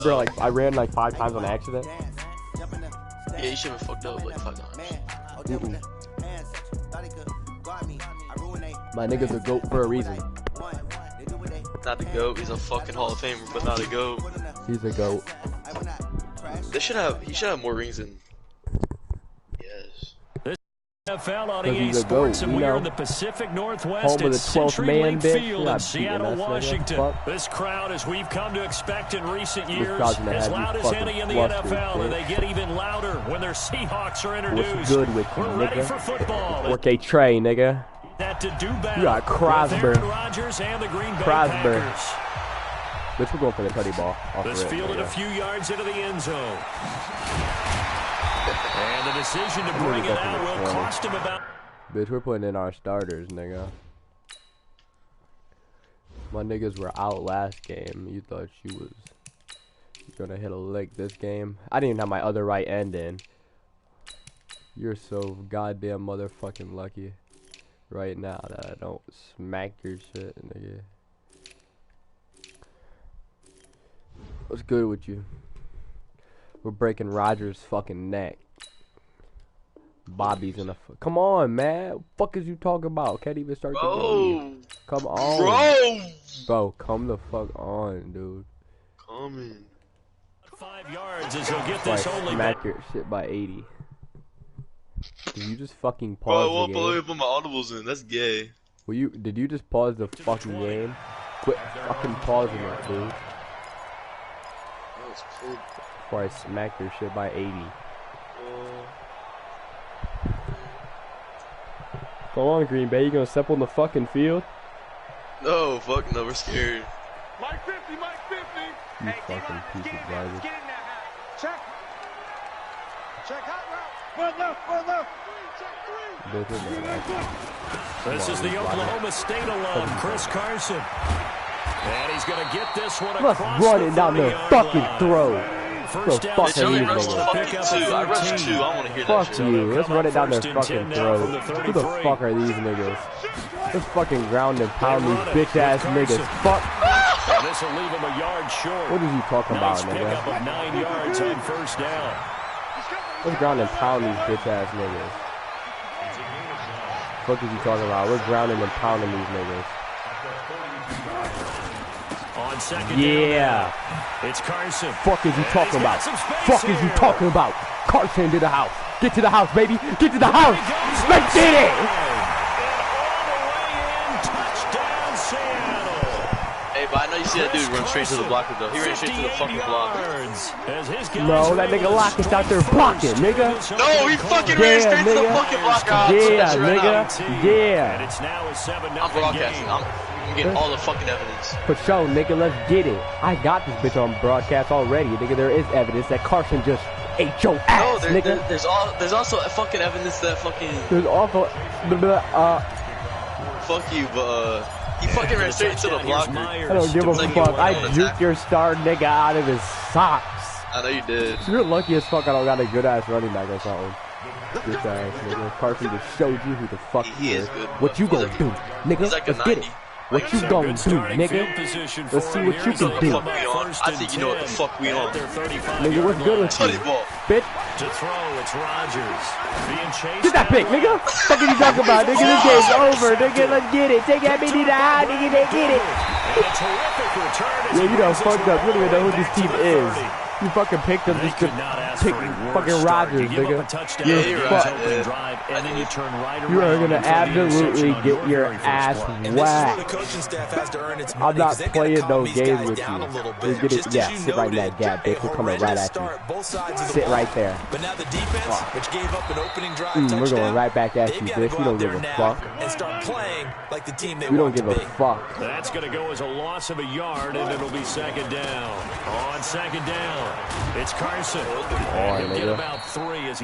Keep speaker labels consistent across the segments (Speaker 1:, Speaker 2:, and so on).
Speaker 1: Bro, like, I ran like 5 times on accident.
Speaker 2: Yeah, you should have fucked up like 5 times.
Speaker 1: My nigga's a GOAT for a reason.
Speaker 2: Not the GOAT, he's a fucking Hall of Famer, but not a GOAT.
Speaker 1: He's a GOAT.
Speaker 2: He should have more rings than... Yes.
Speaker 3: NFL on EA Sports, and we are in the Pacific Northwest at CenturyLink Field in Seattle, Washington. This crowd, as we've come to expect in recent years, as loud as any in the NFL, and they get even louder when their Seahawks are introduced.
Speaker 1: What's good with you,
Speaker 3: We're ready for football.
Speaker 1: 4K Trey, nigga.
Speaker 3: That to do battle.
Speaker 1: You got Crosby.
Speaker 3: Rodgers and the Green Bay Packers.
Speaker 1: Bitch, we're going for the tutty ball.
Speaker 3: This fielded a few yards into the end zone. And the decision to bring it out will cost him about...
Speaker 1: Bitch, we're putting in our starters, nigga. My niggas were out last game. You thought you was gonna hit a lick this game. I didn't even have my other right end in. You're so goddamn motherfucking lucky right now that I don't smack your shit, nigga. What's good with you? We're breaking Rodgers' fucking neck. Bobby's in the come on, man. What the fuck is you talking about? Can't even start the game. Come on. Bro, come the fuck on, dude.
Speaker 2: Coming.
Speaker 3: 5 yards as he'll get this only
Speaker 1: smack your shit by 80. Did you just fucking pause
Speaker 2: Bro, I
Speaker 1: the
Speaker 2: won't
Speaker 1: game?
Speaker 2: believe put my audibles in. That's gay.
Speaker 1: Did you just pause the fucking game? Quit fucking pausing it, dude.
Speaker 2: That was cool.
Speaker 1: Before I smack your shit by 80. Come on, Green Bay, you gonna step on the fucking field?
Speaker 2: No, fuck no, we're scared.
Speaker 4: Mike 50, Mike 50.
Speaker 1: You hey, fucking piece of garbage.
Speaker 4: Get in that hat. Check. Check hot route. One left.
Speaker 3: This is the Oklahoma State alum, Chris Carson. And he's gonna get this one
Speaker 1: across. Let's run it down the fucking throw.
Speaker 3: First down,
Speaker 1: fuck
Speaker 2: I rushed 2. I want to hear
Speaker 1: fuck
Speaker 2: that shit.
Speaker 1: You. Let's run it down their fucking throat. Who the fuck are these niggas? Let's fucking ground and pound these bitch ass niggas. Fuck.
Speaker 3: This will leave him a yard short.
Speaker 1: What are you talking about, nigga?
Speaker 3: Pickup of 9 yards on first down.
Speaker 1: Let's ground and pound these bitch ass niggas. What is you talking about? We're grounding and pounding these niggas.
Speaker 3: On second
Speaker 1: down,
Speaker 3: it's Carson.
Speaker 1: Fuck is you talking about? Fuck is you talking about? Carson to the house. Get to the house, baby. Get to the house. Let's get it.
Speaker 3: Touchdown, Seattle.
Speaker 2: Hey, but I know you see that dude run straight to the blocker though. He ran straight to the fucking blocker.
Speaker 1: No, that nigga Lockett's out there blocking, nigga.
Speaker 2: No, he fucking ran straight to the fucking blocker.
Speaker 1: Yeah, nigga. Yeah.
Speaker 3: And it's now a 7-0
Speaker 2: I'm broadcasting. I'm getting all the fucking evidence.
Speaker 1: For sure, nigga, let's get it. I got this bitch on broadcast already, nigga. There is evidence that Carson just ate your ass, nigga.
Speaker 2: There's also fucking evidence that fucking...
Speaker 1: There's also...
Speaker 2: Fuck you, but he fucking ran straight to the blocker.
Speaker 1: I don't give a fuck. I juked your star nigga out of his socks.
Speaker 2: I know you did.
Speaker 1: You're lucky as fuck I don't got a good ass running back or something. Bitch ass nigga. Carson just showed you who the fuck he is. What you gonna do, nigga?
Speaker 2: Like
Speaker 1: let's get it. What you gonna do, nigga? Let's see what you can do.
Speaker 2: I think you know what the fuck we on.
Speaker 1: Nigga, what's good with you? Bitch.
Speaker 3: To throw, it's Rodgers. Being chased.
Speaker 1: Get that pick, nigga. What are you talking about, nigga? This game's over, nigga. Let's get it. Take that bitty down, nigga. Let's get it. Yeah, you done fucked up. You don't even know who this team is. You fucking picked them just to pick fucking Rodgers, nigga.
Speaker 2: You're fucked.
Speaker 3: And then you turn right around.
Speaker 1: You are gonna absolutely get your ass whacked. I'm not playing no games with you. Yeah, sit right in that gap, bitch. We're coming right at you. Sit right there.
Speaker 5: But now the defense, which gave up an opening drive touchdown,
Speaker 1: we're going right back at you, bitch. We don't give a fuck.
Speaker 5: And start playing like the team they
Speaker 1: we don't give a fuck.
Speaker 3: That's gonna go as a loss of a yard, and it'll be second down. On second down, it's Carson.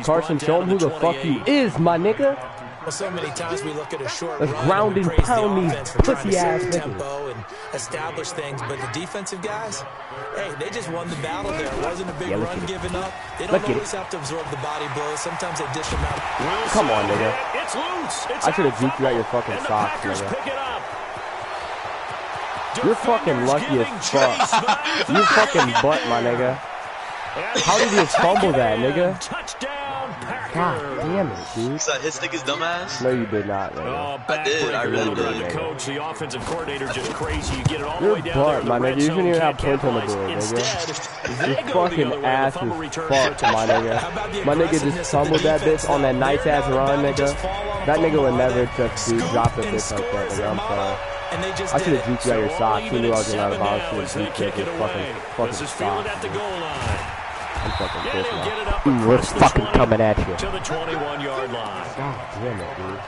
Speaker 1: Carson, show him who the fuck he is, my nigga.
Speaker 5: Well, so many times we look at a short
Speaker 1: let's
Speaker 5: run
Speaker 1: ground and pound these pussy ass niggas.
Speaker 5: Tempo and establish things, but the defensive guys, hey, they just won the battle there. It wasn't a big run given up. They don't always have to absorb the body blows. Sometimes they dish them out.
Speaker 1: Come on, nigga.
Speaker 3: It's loose.
Speaker 1: I should have juked you out your fucking socks, nigga.
Speaker 3: Pick it up.
Speaker 1: You're fucking lucky as fuck. You fucking butt, my nigga. How did you fumble that, nigga? God damn it, dude.
Speaker 2: Because I hit stick his dumbass?
Speaker 1: No, you did not, nigga.
Speaker 3: Oh,
Speaker 2: I did. I really did.
Speaker 3: The coach, the offensive coordinator, just crazy. You get it all the way down
Speaker 1: butt,
Speaker 3: there.
Speaker 1: My nigga. You shouldn't even have points on the board, nigga. Your fucking ass is fucked, my nigga. My nigga just fumbled that bitch on that nice ass run, nigga. That nigga would never just drop a bitch like that, nigga. I'm sorry. I should have juked you out your socks. You knew I was getting out of bounds. Should have juked you fucking socks. I'm fucking pissed now. We're fucking coming at you.
Speaker 3: To the 21-yard line.
Speaker 1: God damn it, dude.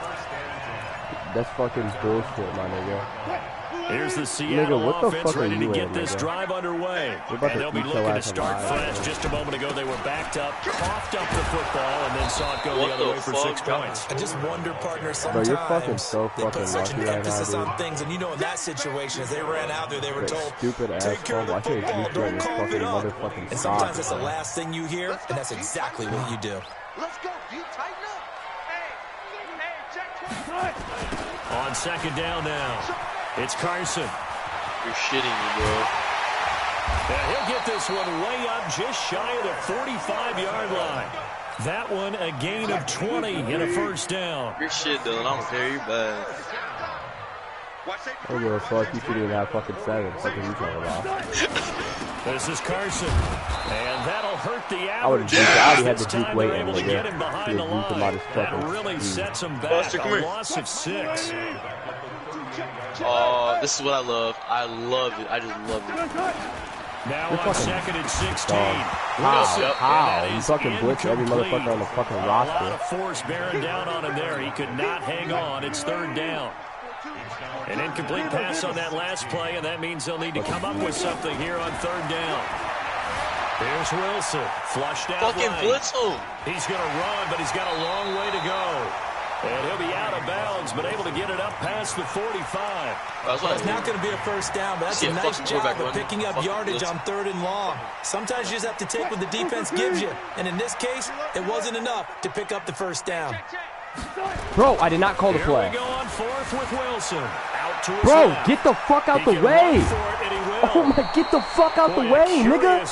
Speaker 1: That's fucking bullshit, my nigga.
Speaker 3: Here's the Seattle offense ready to get this
Speaker 1: nigga?
Speaker 3: Drive underway. And they'll be looking to start fresh. Just a moment ago, they were backed up, coughed up the football, and then saw it go the other way for 6 points.
Speaker 5: I just wonder, partner, sometimes
Speaker 1: Bro, you're fucking so
Speaker 5: they put such
Speaker 1: lucky
Speaker 5: an
Speaker 1: right
Speaker 5: emphasis
Speaker 1: now,
Speaker 5: on things, and you know in that situation, as they ran out there, they were told,
Speaker 1: stupid ass
Speaker 5: take care of the
Speaker 1: fumble. I should
Speaker 5: football,
Speaker 1: have juked you out
Speaker 5: don't
Speaker 1: your
Speaker 5: cough
Speaker 1: fucking
Speaker 5: it up.
Speaker 1: motherfucking
Speaker 5: And
Speaker 1: socks.
Speaker 5: sometimes that's the last thing you hear, and that's exactly what you do.
Speaker 4: Let's go. You tighten up. Hey, check 20.
Speaker 3: On second down now, it's Carson.
Speaker 2: You're shitting me, bro.
Speaker 3: And he'll get this one way up just shy of the 45-yard line. That one a gain of 20 and a first down.
Speaker 2: You're shit, Dylan. I don't care. You're bad.
Speaker 1: I don't give a fuck. You shouldn't even have fucking 7. What are you talking about?
Speaker 3: This is Carson. And that'll hurt the average.
Speaker 1: I would have juked. I already had the
Speaker 3: This time
Speaker 1: juke
Speaker 3: they're
Speaker 1: waiting,
Speaker 3: able to get him
Speaker 1: nigga.
Speaker 3: behind the line. That really sets him back.
Speaker 2: Buster,
Speaker 3: A
Speaker 2: come here.
Speaker 3: loss of 6.
Speaker 2: Oh, this is what I love. I love it. I just love it.
Speaker 3: Now on second and 16.
Speaker 1: How? You fucking blitz every motherfucker on the fucking
Speaker 3: A lot
Speaker 1: roster.
Speaker 3: of force bearing down on him there. He could not hang on. It's third down. An incomplete pass on that last play, and that means they'll need to come up with something here on third down. Here's Wilson. Flushed out
Speaker 2: Fucking
Speaker 3: right.
Speaker 2: blitz him.
Speaker 3: He's going to run, but he's got a long way to go. And he'll be out of bounds, but able to get it up past the 45.
Speaker 5: It's not going to be a first down, but that's a nice job of picking up yardage on third and long. Sometimes you just have to take what the defense gives you. And in this case, it wasn't enough to pick up the first down.
Speaker 1: Bro, I did not call the play.
Speaker 3: Here we go on fourth with Wilson. Out to his
Speaker 1: Bro,
Speaker 3: left.
Speaker 1: get the fuck out the
Speaker 3: He can
Speaker 1: way.
Speaker 3: run for it, and he will.
Speaker 1: Oh my, get the fuck out the way, nigga.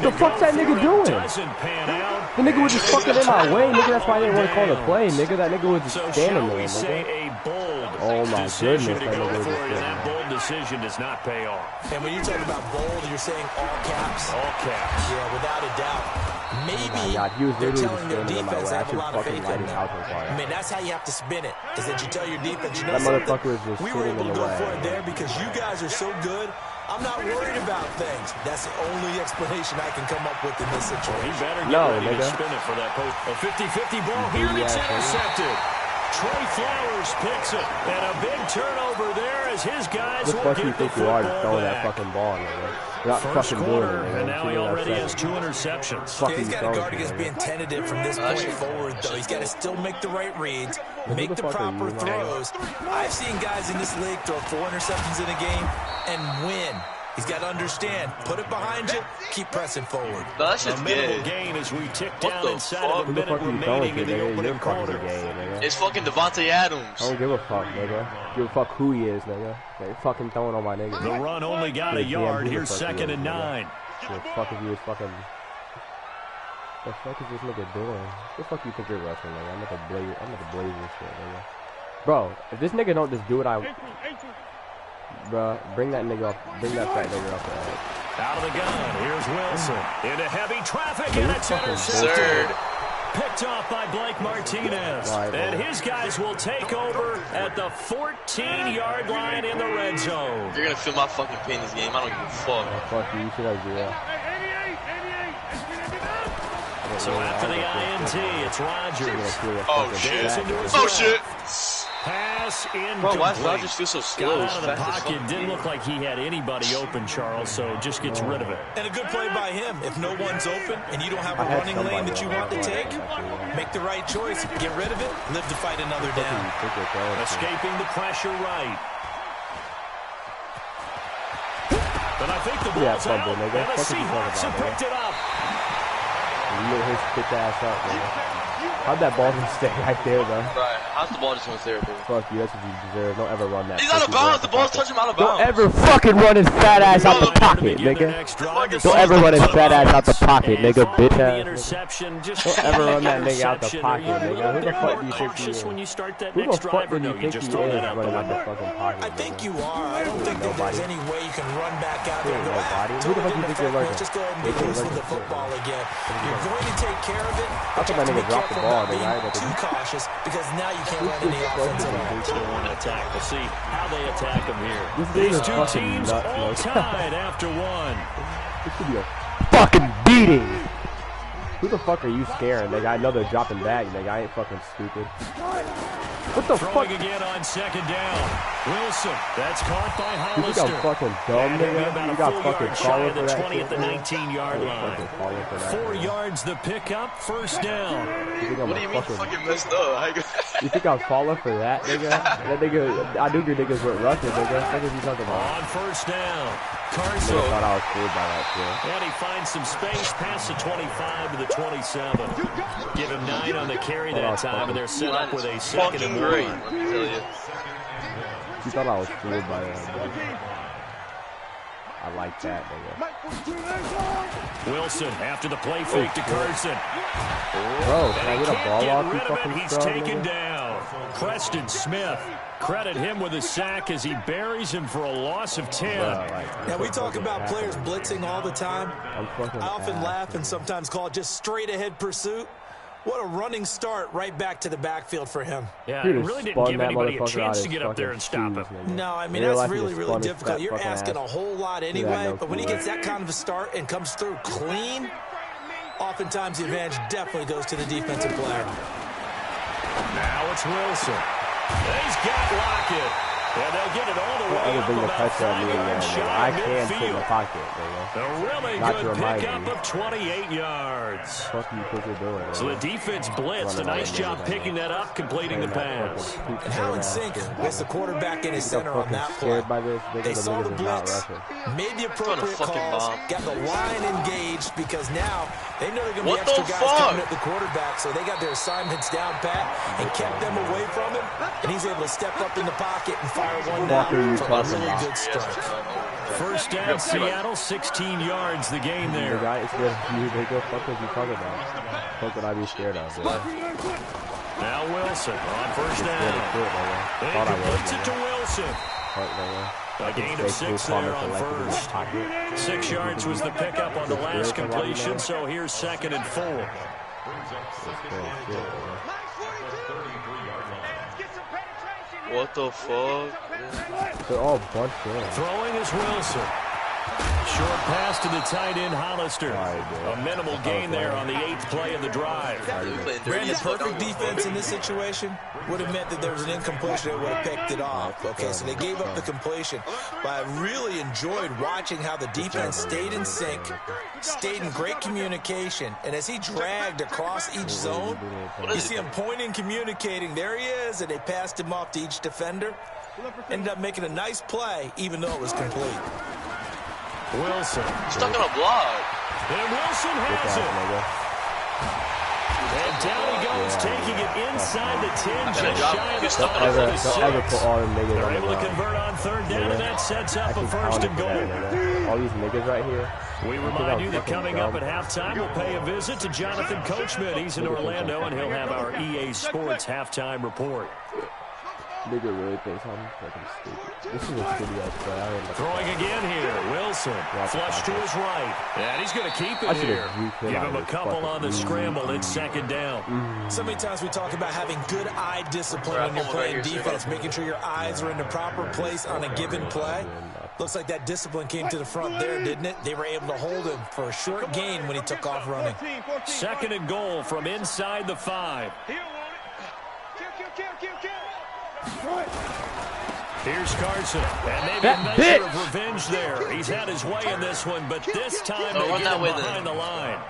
Speaker 1: The fuck's that nigga doing? The nigga was just fucking in my way, nigga. That's why I didn't want to call the play, nigga. That nigga was just standing there, nigga. Oh my goodness, that nigga was just standing
Speaker 3: that bold decision does not pay off.
Speaker 5: And when you talk about bold, you're saying all caps?
Speaker 3: All caps.
Speaker 5: Yeah, without a doubt. Maybe they're telling their defense they have a lot of faith in them. I mean, that's how you have to spin it, is that you tell your defense, you know something? We were able to go for it there because you guys are so good. I'm not worried about things. That's the only explanation I can come up with in this situation.
Speaker 3: He better get ready to spin it for that post. A 50-50 ball here gets intercepted. Trey Flowers picks it, and a big turnover there as his guys will get the football back. What the fuck do you think you are just throwing that fucking ball, nigga? You're not
Speaker 1: fucking doing it,
Speaker 3: and now he already has 2 interceptions.
Speaker 5: Yeah, he's got to guard against being tentative from this point forward, though. He's got to still make the right reads, make the proper throws. I've seen guys in this league throw 4 interceptions in a game and win. He's got to understand, put it behind you, keep pressing forward.
Speaker 2: No, that's just
Speaker 3: minimal gain as we tick down inside of a minute remaining in the opening quarter.
Speaker 2: It's fucking Devontae Adams.
Speaker 1: I don't give a fuck, nigga. Give a fuck who he is, nigga. They fucking throwing on my nigga.
Speaker 3: The run only got a yard. Here's second and 9.
Speaker 1: The fuck if you is fucking... The fuck is this nigga doing? What the fuck you think you're wrestling, nigga? I'm at the Blazers shit, nigga. Bro, if this nigga don't just do what I... Bruh, bring that nigga up. Bring that fat nigga up there.
Speaker 3: Out of the gun. Here's Wilson. Into heavy traffic, and it's intercepted.
Speaker 2: Third.
Speaker 3: Picked off by Blake Martinez. And his guys will take over at the 14-yard line in the red zone.
Speaker 2: You're going to feel my fucking pain this game. I don't give a fuck.
Speaker 1: Fuck you. You should have 0.
Speaker 3: So after the INT, it's Rodgers.
Speaker 2: Oh, shit. Oh, shit.
Speaker 3: Pass in.
Speaker 2: Bro, why does Rodgers feel so slow?
Speaker 3: Got out of the pocket. Didn't look like he had anybody open, Charles, so just gets rid of it.
Speaker 5: And a good play by him. If no one's open and you don't have a running lane that you want to take, make the right choice. Get rid of it. Live to fight another down.
Speaker 3: Escaping the pressure right. But I think the ball's out, and the Seahawks have picked it up.
Speaker 1: He lit his bitch ass up, man. How'd that ball just stay right there, though?
Speaker 2: Right. How's the ball just gonna stay right there?
Speaker 1: Fuck you, that's what you deserve. Don't ever run that.
Speaker 2: He's out of bounds. The ball's touching him out of bounds.
Speaker 1: Don't ever fucking run his fat ass out the pocket, nigga. Don't ever run his fat ass out the pocket, nigga, bitch ass. Don't ever run that nigga out the pocket, nigga. Who the fuck do you think he is? Who the fuck do you think he is running out the fucking pocket?
Speaker 5: I think you are. I don't think that there's any way you can run back out there and go,
Speaker 1: who the fuck do you think you're lurking?
Speaker 5: just go ahead and get loose with the football again. You're going to take care of it.
Speaker 1: How come that nigga dropped the ball, nigga?
Speaker 5: Too cautious because now you can't run any offense at all.
Speaker 3: Still want to attack. We'll see how they attack him here. These two teams all tied after one.
Speaker 1: This should be a fucking beating. Who the fuck are you scaring, nigga? I know they're dropping back, nigga. I ain't fucking stupid. What the fuck?
Speaker 3: Again on second down. Wilson. That's caught by Hollister.
Speaker 1: You got fucking dumb, nigga. You got fucking falling for that
Speaker 3: 20 at the 19-yard line. 4 yards the pickup. First down.
Speaker 2: What do you mean fucking messed up?
Speaker 1: You think I'm falling for that, nigga? That nigga, I knew your niggas went rushing, nigga. What are you talking about?
Speaker 3: On first down. Carson.
Speaker 1: I thought I was fooled by that shit.
Speaker 3: And he finds some space past the 25 to the 27. Give him 9 on the carry that time, and they're set up with a second and 1.
Speaker 2: Great, let me tell you.
Speaker 1: You thought I was fooled by that, bro. I like that, nigga.
Speaker 3: Wilson after the play fake to Carson.
Speaker 1: Bro, can I get a ball off? You fucking
Speaker 3: He's taken down. Preston Smith. Credit him with a sack as he buries him for a loss of 10.
Speaker 5: Now, we talk about players blitzing all the time. I often laugh and sometimes call it just straight-ahead pursuit. What a running start right back to the backfield for him.
Speaker 3: Yeah, it really didn't give anybody a chance to get up there and stop him.
Speaker 5: No, I mean, that's really, really difficult. You're asking a whole lot anyway, but when he gets that kind of a start and comes through clean, oftentimes the advantage definitely goes to the defensive player.
Speaker 3: Now it's Wilson. He's got Lockett. Yeah, they'll get it all the way up about 5 yards shy of midfield.
Speaker 1: I can sit in the pocket,
Speaker 3: A really good pickup of 28 yards.
Speaker 1: What the fuck you doing?
Speaker 3: So the defense blitzed. A nice job picking that up, completing the pass.
Speaker 5: And how in sync was the quarterback in his center on that play? They saw the blitz, made the appropriate calls, got the line engaged because now they know they're going to be extra guys coming at the quarterback, so they got their assignments down pat and kept them away from him, and he's able to step up in the pocket and fire one down for a really good strike.
Speaker 3: First down, Seattle, 16 yards the gain there.
Speaker 1: It's good. Fuck what you talking about. Fuck what I be scared of, bro.
Speaker 3: Now Wilson on first down. They blitz it to Wilson. A gain of 6 there on first. 6 yards was the pickup on the last completion, so here's 2nd and 4.
Speaker 2: What the fuck?
Speaker 1: They're all bunched in.
Speaker 3: Throwing is Wilson. Short pass to the tight end, Hollister. A minimal gain there on the 8th play of the drive.
Speaker 5: Brandon, perfect defense in this situation would have meant that there was an incompletion that would have picked it off. Okay, so they gave up the completion. But I really enjoyed watching how the defense stayed in sync, stayed in great communication. And as he dragged across each zone, you see him pointing, communicating. There he is, and they passed him off to each defender. Ended up making a nice play, even though it was complete.
Speaker 3: Wilson.
Speaker 2: Stuck on a block.
Speaker 3: And Wilson has it. And down he goes, taking it inside the 10, just shy of the spot for the 6. They're able to convert on 3rd down, and that sets up a 1st and goal.
Speaker 1: All these niggas right here.
Speaker 3: We remind you that coming up at halftime, we'll pay a visit to Jonathan Coachman. He's in Orlando, and he'll have our EA Sports halftime report.
Speaker 1: Nigga really thinks I'm fucking stupid. This is a studio play.
Speaker 3: Throwing again here. Wilson. Flush to his right. And he's going to keep it here. Give him a couple on the scramble. It's 2nd down.
Speaker 5: So many times we talk about having good eye discipline when you're playing defense, making sure your eyes are in the proper place on a given play. Looks like that discipline came to the front there, didn't it? They were able to hold him for a short gain when he took off running.
Speaker 3: 2nd and goal from inside the 5. Here's Carson, and maybe a measure of revenge there. He's had his way in this one, but this time they get him behind the line.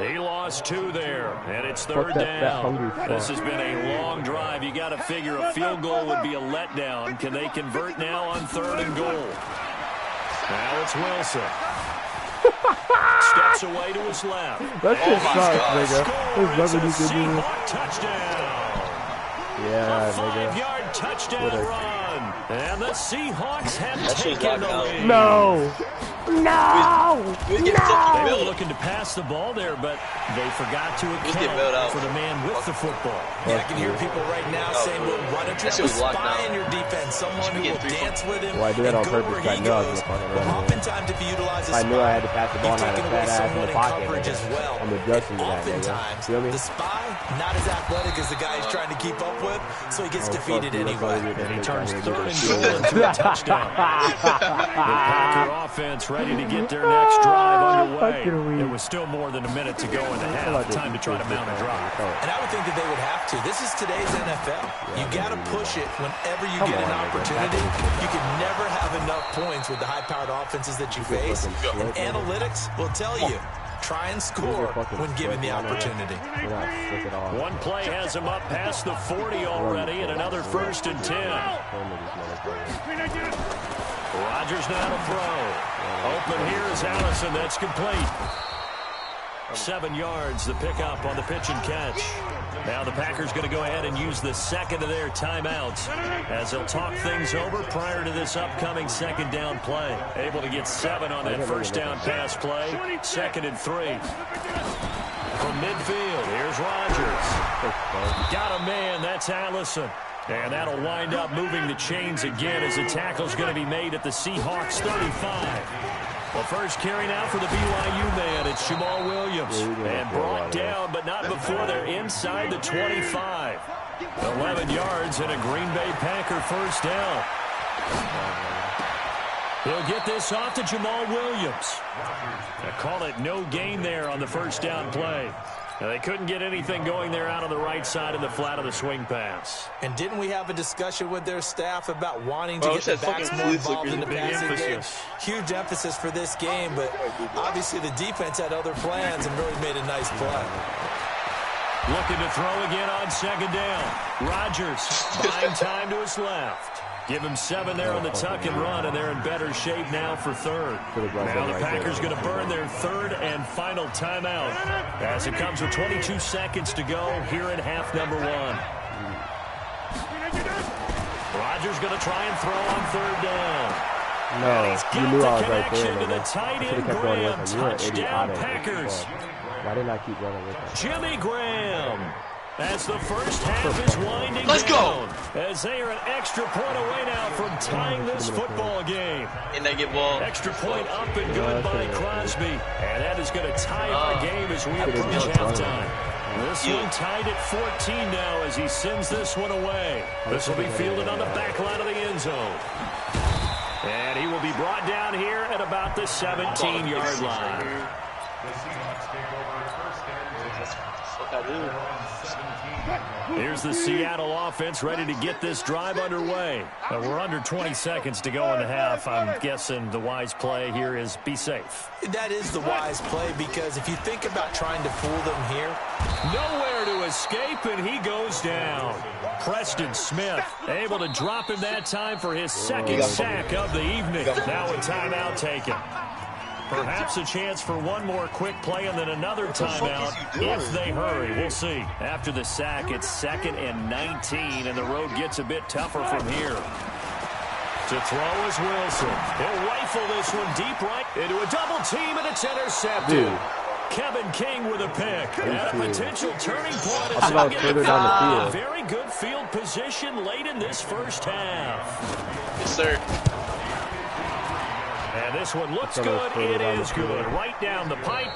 Speaker 3: He lost 2 there, and it's 3rd down. This has been a long drive. You got to figure a field goal would be a letdown. Can they convert now on 3rd and goal? Now it's Wilson. Steps away to his left.
Speaker 1: That shit sucks, nigga. There's nothing you can do.
Speaker 3: Touchdown.
Speaker 1: Yeah,
Speaker 3: a 5-yard touchdown run. And the Seahawks have taken the lead.
Speaker 1: No. No!
Speaker 3: They were looking to pass the ball there, but they forgot to account for the man with the football.
Speaker 5: Yeah, I can hear people right now saying, we'll run a spy in your defense, someone who will dance with him.
Speaker 1: Well, I did that on purpose. I knew I was going to fucking run.
Speaker 5: Oftentimes, if you utilize a spy,
Speaker 1: I knew I had to pass the ball and I had a fat ass in the pocket.
Speaker 5: As well.
Speaker 1: I'm adjusting to that, nigga. Feel me?
Speaker 5: The spy, not as athletic as the guy he's trying to keep up with, so he gets defeated anyway.
Speaker 3: And he turns 3rd and goal into a touchdown. The Packer offense ready to get their next drive underway. There was still more than a minute to go in the half. Time to try to mount a drive.
Speaker 5: And I would think that they would have to. This is today's NFL. You got to push it whenever you get an opportunity. You can never have enough points with the high-powered offenses that you face. And analytics will tell you, try and score when given the opportunity.
Speaker 3: One play has him up past the 40 already, and another 1st and 10. Rodgers now to throw. Open here is Allison. That's complete. 7 yards, the pickup on the pitch and catch. Now the Packers going to go ahead and use the second of their timeouts as they'll talk things over prior to this upcoming 2nd down play. Able to get 7 on that 1st down pass play. 2nd and 3. From midfield, here's Rodgers. Got a man, that's Allison. And that'll wind up moving the chains again as the tackle's going to be made at the Seahawks 35. The first carry now for the BYU man. It's Jamal Williams. And brought down, but not before they're inside the 25. 11 yards and a Green Bay Packer 1st down. He'll get this off to Jamal Williams. They call it no gain there on the 1st down play. Now, they couldn't get anything going there out on the right side of the flat of the swing pass.
Speaker 5: And didn't we have a discussion with their staff about wanting to get the backs more involved in the passing game? Huge emphasis for this game, but obviously the defense had other plans and really made a nice play.
Speaker 3: Looking to throw again on 2nd down. Rodgers buying time to his left. Give him 7 there on the tuck and run, and they're in better shape now for 3rd. Now the Packers going to burn their 3rd and final timeout as it comes with 22 seconds to go here in half number 1. Rodgers going to try and throw on 3rd down.
Speaker 1: No, you knew I was right there.
Speaker 3: To the tight end, Graham. Touchdown, Packers.
Speaker 1: Why didn't I keep running with that?
Speaker 3: Jimmy Graham. As the first half is winding
Speaker 2: down.
Speaker 3: As they are an extra point away now from tying this football game.
Speaker 2: And they get ball.
Speaker 3: Extra point up and good by Crosby. And that is going to tie our game as we approach halftime. This one tied at 14 now as he sends this one away. This will be fielded on the back line of the end zone. And he will be brought down here at about the 17-yard line. Here's the Seattle offense ready to get this drive underway. We're under 20 seconds to go in the half. I'm guessing the wise play here is be safe.
Speaker 5: That is the wise play because if you think about trying to fool them here.
Speaker 3: Nowhere to escape, and he goes down. Preston Smith able to drop him that time for his 2nd sack of the evening. Now a timeout taken. Perhaps a chance for one more quick play and then another timeout if they hurry. We'll see. After the sack, it's 2nd and 19, and the road gets a bit tougher from here. To throw is Wilson. He'll rifle this one deep right into a double team, and it's intercepted.
Speaker 1: Dude.
Speaker 3: Kevin King with a pick. And a potential turning point.
Speaker 1: I thought further down the field.
Speaker 3: Very good field position late in this first half.
Speaker 2: Yes, sir.
Speaker 3: And this one looks good. It is good. Right down the pipe.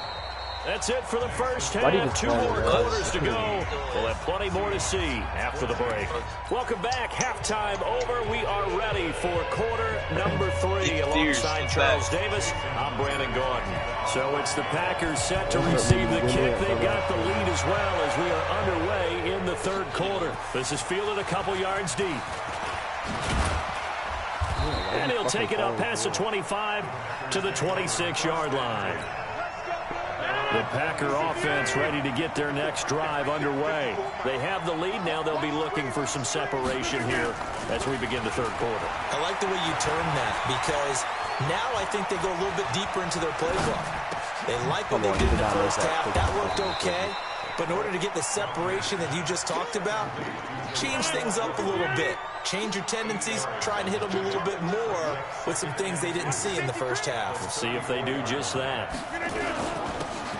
Speaker 3: That's it for the first half. 2 more quarters to go. We'll have plenty more to see after the break. Welcome back. Halftime over. We are ready for quarter number 3. Alongside Charles Davis, I'm Brandon Gordon. So it's the Packers set to receive the kick. They've got the lead as well as we are underway in the 3rd quarter. This is fielded a couple yards deep. And he'll take it up past the 25 to the 26-yard line. The Packer offense ready to get their next drive underway. They have the lead. Now they'll be looking for some separation here as we begin the 3rd quarter.
Speaker 5: I like the way you turn that because now I think they go a little bit deeper into their playbook. They like what they did in the first half. That worked okay. But in order to get the separation that you just talked about, change things up a little bit. Change your tendencies. Try and hit them a little bit more with some things they didn't see in the first half.
Speaker 3: We'll see if they do just that.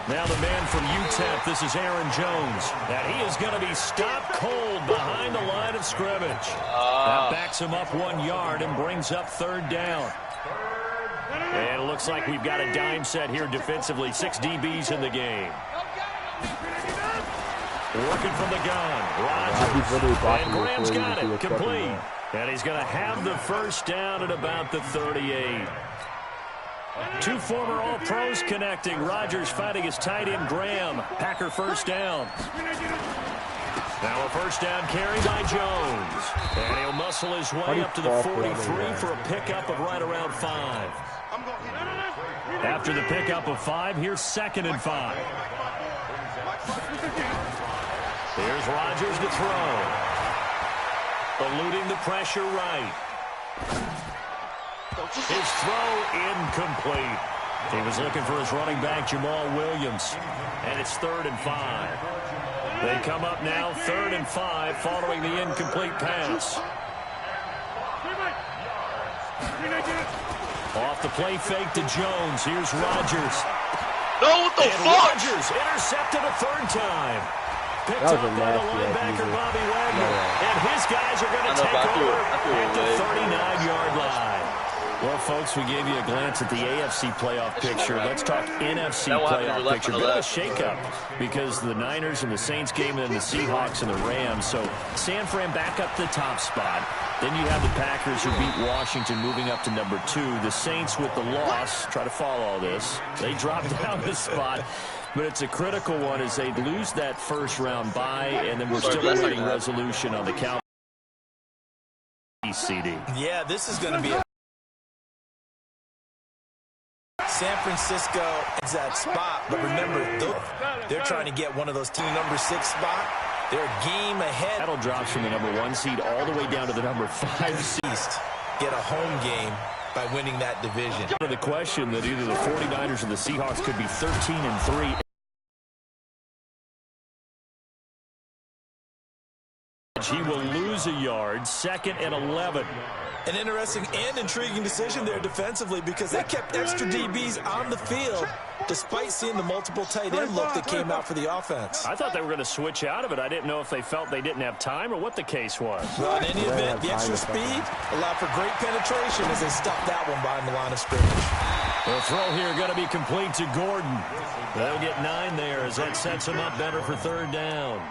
Speaker 3: Now the man from UTEP, this is Aaron Jones. And he is going to be stopped cold behind the line of scrimmage. That backs him up 1 yard and brings up third down. And it looks like we've got a dime set here defensively. 6 DBs in the game. Working from the gun. Rodgers. And Graham's got it. Complete. And he's going to have the first down at about the 38. 2 former All-Pros connecting. Rodgers fighting his tight end Graham. Packer first down. Now a first down carry by Jones. And he'll muscle his way up to the 43 for a pickup of right around 5. After the pickup of 5, here's 2nd and 5. Here's Rodgers to throw. Eluding the pressure right. His throw incomplete. He was looking for his running back, Jamal Williams. And it's 3rd and 5. They come up now, 3rd and 5, following the incomplete pass. Off the play fake to Jones. Here's Rodgers.
Speaker 2: No, what the fuck?
Speaker 3: Rodgers intercepted a 3rd time. Picked up by the linebacker, Bobby Wagner. And his guys are going to take over at the 39-yard line. Well, folks, we gave you a glance at the AFC playoff picture. Let's talk NFC playoff picture. Bit of a shakeup because the Niners and the Saints game and then the Seahawks and the Rams. So San Fran back up the top spot. Then you have the Packers who beat Washington moving up to number 2. The Saints with the loss, try to follow all this. They dropped down the spot. But it's a critical one as they lose that first-round bye, and then we're still awaiting resolution on the Cowboys CD.
Speaker 5: Yeah, this is going to be a San Francisco is that spot, but remember, they're trying to get one of those number 6 spot. They're a game ahead.
Speaker 3: That'll drop from the number 1 seed all the way down to the number 5 seed.
Speaker 5: Get a home game by winning that division.
Speaker 3: The question that either the 49ers or the Seahawks could be 13 and 3. He will lose a yard, 2nd and 11.
Speaker 5: An interesting and intriguing decision there defensively because they kept extra DBs on the field despite seeing the multiple tight end look that came out for the offense.
Speaker 3: I thought they were going to switch out of it. I didn't know if they felt they didn't have time or what the case was.
Speaker 5: Well, in any event, the extra speed allowed for great penetration as they stuffed that one behind the line of scrimmage.
Speaker 3: The throw here going to be complete to Gordon. They'll get 9 there as that sets him up better for 3rd down.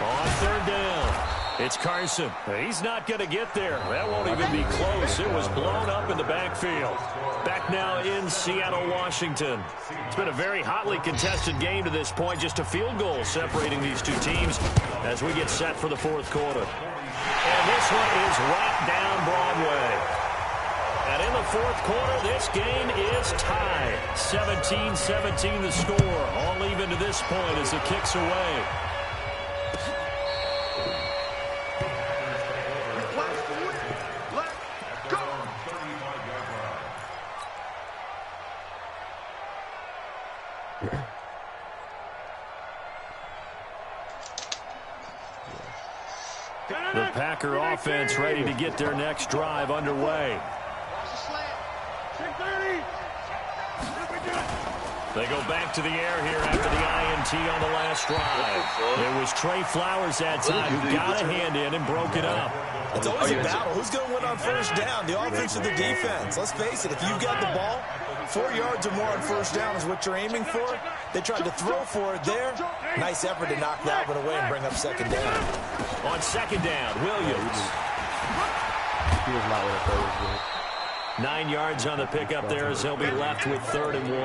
Speaker 3: On 3rd down, it's Carson. He's not going to get there. That won't even be close. It was blown up in the backfield. Back now in Seattle, Washington. It's been a very hotly contested game to this point. Just a field goal separating these two teams as we get set for the 4th quarter. And this one is right down Broadway. And in the 4th quarter, this game is tied. 17-17 the score. All even to this point as it kicks away. The Packer offense ready to get their next drive underway. They go back to the air here after the INT on the last drive. It was Trey Flowers that time who got a hand in and broke it up.
Speaker 5: It's always a battle. Who's going to win on 1st down, the offense or the defense? Let's face it, if you've got the ball, 4 yards or more on 1st down is what you're aiming for. They tried to throw for it there. Nice effort to knock that one away and bring up 2nd down.
Speaker 3: On 2nd down, Williams.
Speaker 1: He was not with it.
Speaker 3: 9 yards on the pickup there as he'll be left with 3rd and 1.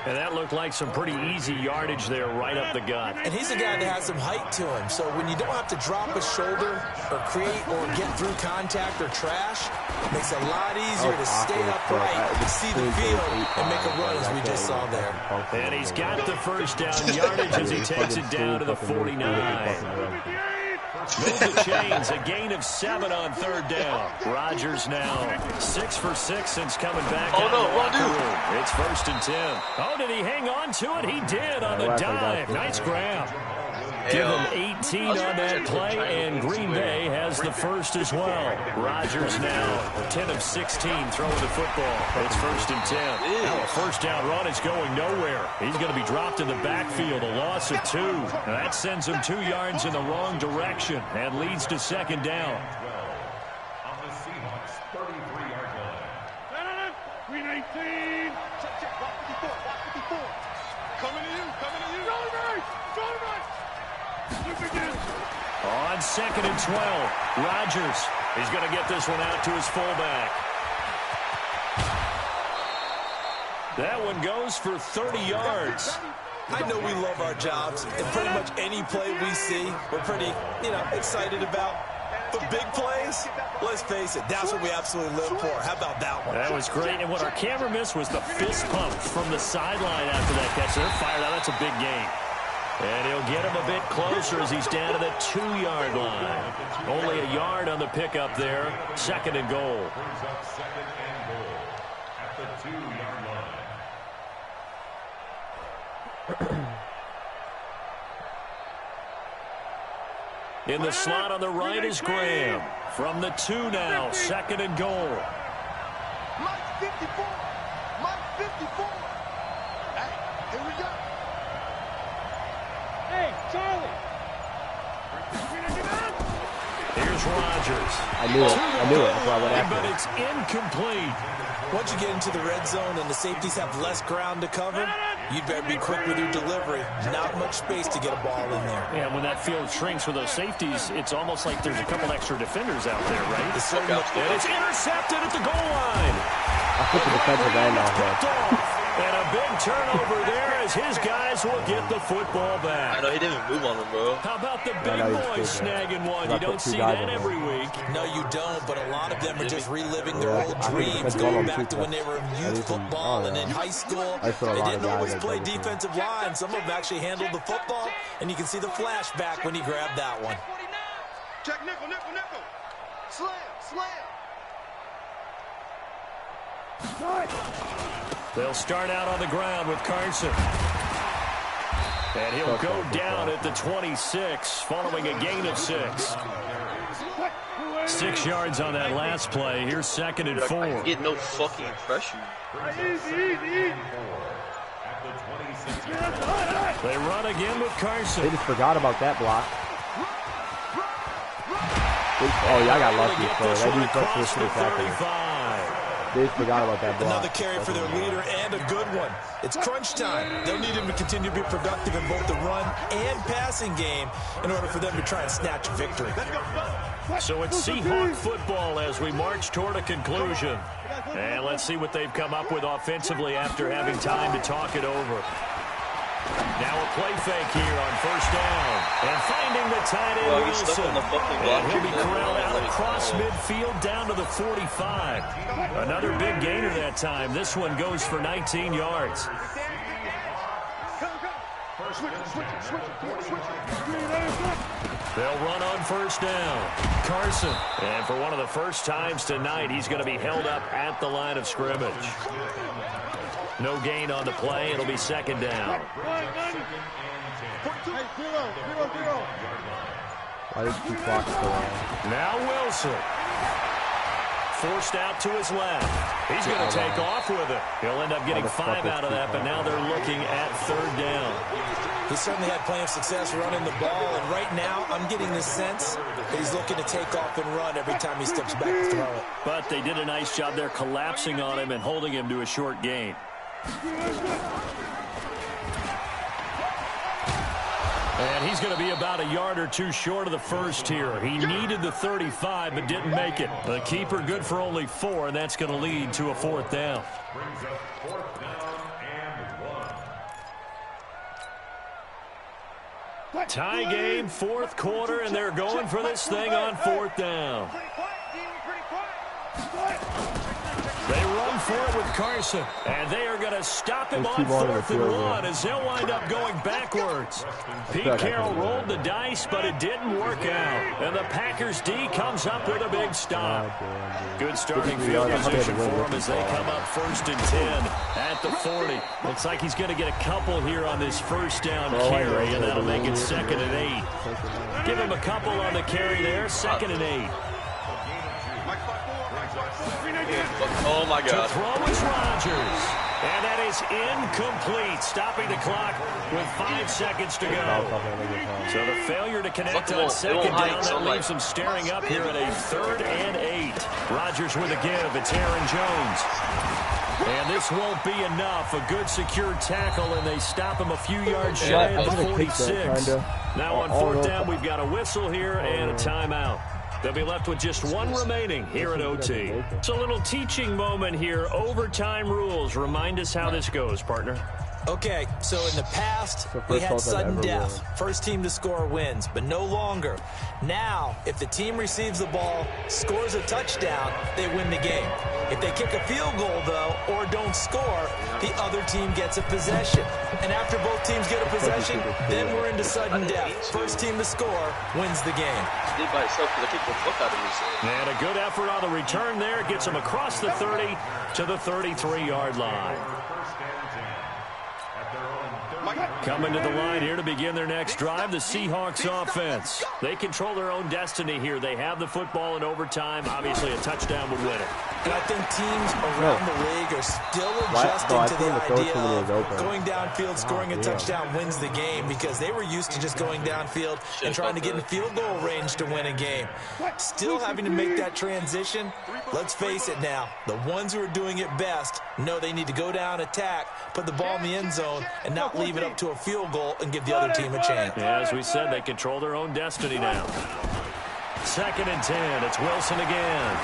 Speaker 3: And that looked like some pretty easy yardage there right up the gut.
Speaker 5: And he's a guy that has some height to him. So when you don't have to drop a shoulder or create or get through contact or trash, it makes it a lot easier to stay upright, see the field, and make a run as we just saw there.
Speaker 3: And he's got the first down yardage as he takes it down to the 49. Move the chains, a gain of 7 on 3rd down. Rodgers now 6 for 6 since coming back out of the locker room. It's 1st and 10. Oh, did he hang on to it? He did on the dive. Nice grab. Give him 18 on that play, and Green Bay has the first as well. Rodgers now 10 of 16 throwing the football. It's 1st and 10. Now a first down run is going nowhere. He's going to be dropped in the backfield, a loss of 2. Now that sends him 2 yards in the wrong direction and leads to 2nd down.
Speaker 4: On the Seahawks 33-yard line. Green 18. Check. Block 54. Coming to you. Shoulder right.
Speaker 3: On 2nd and 12, Rodgers is going to get this one out to his fullback. That one goes for 30 yards.
Speaker 5: I know we love our jobs, and pretty much any play we see, we're pretty, excited about. But big plays, let's face it, that's what we absolutely live for. How about that one?
Speaker 3: That was great, and what our camera missed was the fist pump from the sideline after that catch. They're fired out. That's a big gain. And he'll get him a bit closer as he's down to the 2-yard line. Only a yard on the pickup there. 2nd and goal.
Speaker 4: Brings up 2nd and goal at the 2-yard line.
Speaker 3: In the slot on the right is Graham. From the 2 now, 2nd and goal.
Speaker 4: Mike 54. Hey, here we go. Hey, Charlie.
Speaker 3: Here's Rodgers.
Speaker 1: I knew it. That's why I went after
Speaker 3: But
Speaker 1: it.
Speaker 3: it's incomplete.
Speaker 5: Once you get into the red zone and the safeties have less ground to cover, you'd better be quick with your delivery. Not much space to get a ball in there.
Speaker 3: Yeah, when that field shrinks with those safeties, it's almost like there's a couple extra defenders out there, right? And it's intercepted at the goal line.
Speaker 1: I put the defensive end off there.
Speaker 3: And a big turnover there as his guys will get the football back.
Speaker 2: I know he didn't even move on them, bro.
Speaker 3: How about the big boys snagging one? You don't see that every week.
Speaker 5: No, you don't, but a lot of them are just reliving their old dreams, going back to when they were in youth football and in high school. They didn't always play defensive line. Some of them actually handled the football, and you can see the flashback when he grabbed that one.
Speaker 4: Check nickel. Slam.
Speaker 3: They'll start out on the ground with Carson. And he'll go down at the 26, following a gain of 6. 6 yards on that last play. Here's 2nd and 4.
Speaker 2: I get no fucking pressure.
Speaker 4: Easy.
Speaker 3: They run again with Carson.
Speaker 1: They just forgot about that block. Oh, yeah, I got lucky. So that dude got to the 35. They just forgot about that block.
Speaker 5: Another carry for their leader and a good one. It's crunch time. They'll need him to continue to be productive in both the run and passing game in order for them to try and snatch a victory.
Speaker 3: So it's Seahawk football as we march toward a conclusion. And let's see what they've come up with offensively after having time to talk it over. Now a play fake here on 1st down. And finding the tight end, Wilson. And he'll be corralled out across midfield down to the 45. Another big gainer that time. This one goes for 19 yards. They'll run on 1st down. Carson. And for one of the first times tonight, he's going to be held up at the line of scrimmage. No gain on the play. It'll be 2nd down.
Speaker 1: Why did two clocks go on?
Speaker 3: Now Wilson. Forced out to his left. He's going to take off with it. He'll end up getting 5 out of that, but now they're looking at 3rd down.
Speaker 5: He certainly had plenty of success running the ball, and right now I'm getting the sense that he's looking to take off and run every time he steps back to throw it.
Speaker 3: But they did a nice job there collapsing on him and holding him to a short gain. And he's going to be about a yard or 2 short of the first here. He needed the 35 but didn't make it. The keeper good for only 4, and that's going to lead to a 4th down.
Speaker 4: Brings up 4th down and 1.
Speaker 3: Tie game, fourth quarter, and they're going for this thing on fourth down. They run for it with Carson, and they are going to stop him on 4th and 1 as they'll wind up going backwards. Pete Carroll rolled the dice, but it didn't work out, and the Packers D comes up with a big stop. Good starting field position for him as they come up 1st and 10 at the 40. Looks like he's going to get a couple here on this first down carry, and that'll make it 2nd and 8. Give him a couple on the carry there, 2nd and 8.
Speaker 2: Oh, my God.
Speaker 3: To throw is Rodgers. And that is incomplete, stopping the clock with 5 seconds to go. So the failure to connect on 2nd down, that leaves them staring up here at a 3rd and 8. Rodgers with a give. It's Aaron Jones. And this won't be enough. A good secure tackle, and they stop him a few yards shy of the 46. Now on 4th down, we've got a whistle here and a timeout. They'll be left with just one remaining here at OT. It's a little teaching moment here. Overtime rules. Remind us how this goes, partner.
Speaker 5: Okay, so in the past, we had sudden death. First team to score wins, but no longer. Now, if the team receives the ball, scores a touchdown, they win the game. If they kick a field goal, though, or don't score, the other team gets a possession. And after both teams get a possession, then we're into sudden death. First team to score wins the game.
Speaker 3: And a good effort on the return there. Gets them across the 30 to the 33-yard line. Coming to the line here to begin their next drive, the Seahawks offense. They control their own destiny here. They have the football in overtime. Obviously, a touchdown would win it.
Speaker 5: And I think teams around the league are still adjusting to the idea of going downfield, scoring a touchdown wins the game, because they were used to just going downfield and trying to get in field goal range to win a game. Still having to make that transition. Let's face it now, the ones who are doing it best know they need to go down, attack, put the ball in the end zone, and not leave it up to a field goal and give the other team a chance.
Speaker 3: Yeah, as we said, they control their own destiny now. 2nd and 10. It's Wilson again.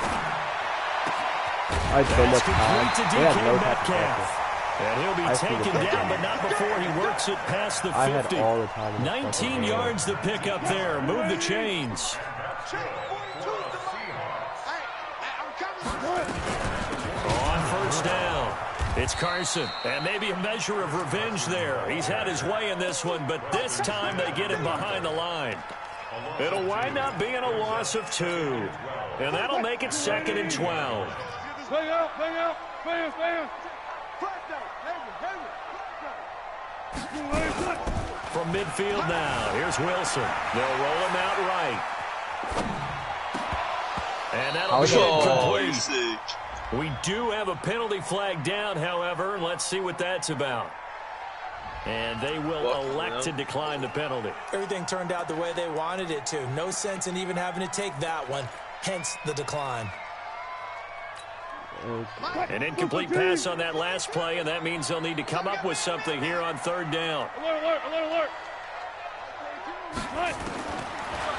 Speaker 1: I had so much time.
Speaker 3: To DK Metcalf. And he'll be taken down, but not before he works it past the 50.
Speaker 1: I had all the time.
Speaker 3: 19 yards to pick up there. Move the chains. On 1st down, it's Carson, and maybe a measure of revenge there. He's had his way in this one, but this time they get him behind the line. It'll wind up being a loss of 2, and that'll make it 2nd and 12. From midfield now, here's Wilson. They'll roll him out right. And that'll be incomplete. We do have a penalty flag down, however, and let's see what that's about. And they will elect to decline the penalty.
Speaker 5: Everything turned out the way they wanted it to. No sense in even having to take that one, hence the decline.
Speaker 3: An incomplete pass on that last play, and that means they'll need to come up with something here on 3rd down.
Speaker 4: Alert.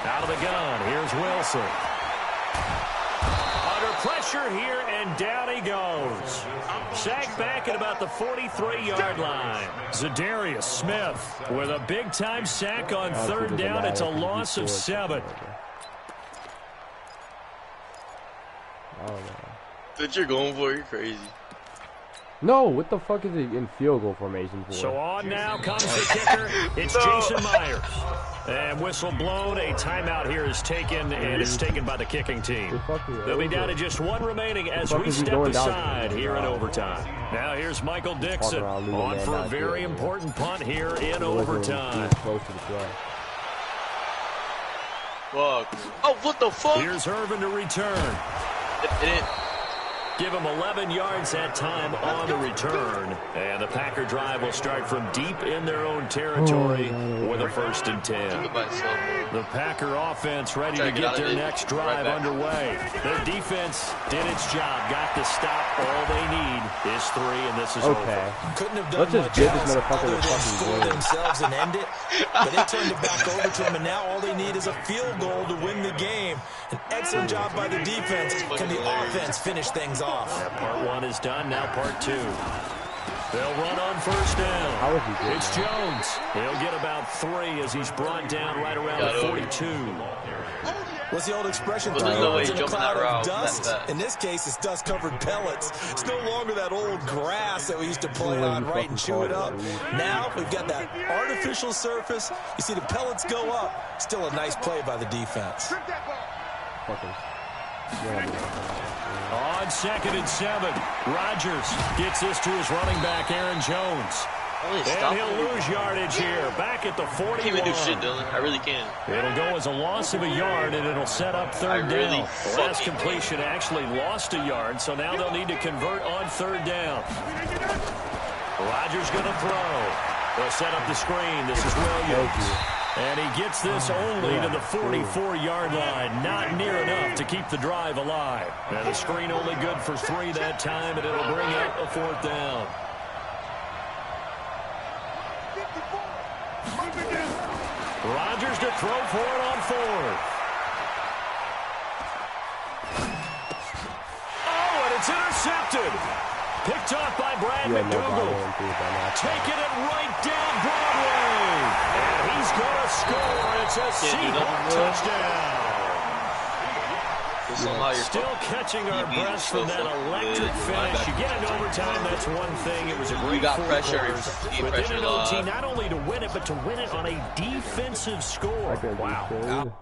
Speaker 3: Out of the gun, here's Wilson. Under pressure here, and down he goes. Sacked back at about the 43-yard line. Zadarius Smith with a big-time sack on 3rd down. It's a loss of 7.
Speaker 2: That you're going for, you're crazy.
Speaker 1: No, what the fuck is he in field goal formation for?
Speaker 3: So on now comes the kicker. It's Jason Myers. And whistle blown. A timeout here is taken, and it's taken by the kicking team. They'll be down to just one remaining as we step aside here in overtime. Now here's Michael Dixon on for a very important punt here in overtime.
Speaker 2: Fuck. Oh, what the fuck?
Speaker 3: Here's Irvin to return. Give them 11 yards that time on the return. And the Packer drive will start from deep in their own territory with a 1st and 10. The Packer offense ready to get their next drive underway. Their defense did its job, got the stop. All they need is 3, and this is over.
Speaker 5: Couldn't have done much else other than score themselves and end it. But they turned it back over to them, and now all they need is a field goal to win the game. An excellent job by the defense. Can the offense finish things off?
Speaker 3: Part 1 is done, now part 2. They'll run on first down. It's Jones. He'll get about 3 as he's brought down right around the 42.
Speaker 5: What's the old expression? 3 yards in a cloud of dust. In this case, it's dust-covered pellets. It's no longer that old grass that we used to play on, right, and chew it up. Now we've got that artificial surface. You see the pellets go up. Still a nice play by the defense.
Speaker 3: On 2nd and 7, Rodgers gets this to his running back, Aaron Jones. And he'll lose yardage here, back at the 41.
Speaker 2: I can't even do shit, Dylan. I really can't.
Speaker 3: It'll go as a loss of a yard, and it'll set up 3rd down. The last completion actually lost a yard, so now they'll need to convert on 3rd down. Rodgers going to throw. They'll set up the screen. This is Williams. And he gets this only to the 44-yard line. Not near enough to keep the drive alive. And the screen only good for 3 that time, and it'll bring up a 4th down. Rodgers to throw for it on 4th. Oh, and it's intercepted. Picked off by Brad McDougal. Taking it right down Broadway. And he's going to score. It's a Seahawk touchdown. Still catching our breaths from that electric finish. You get into overtime, that's one thing. It was a great quarters. But then an OT, not only to win it, but to win it on a defensive score. Wow.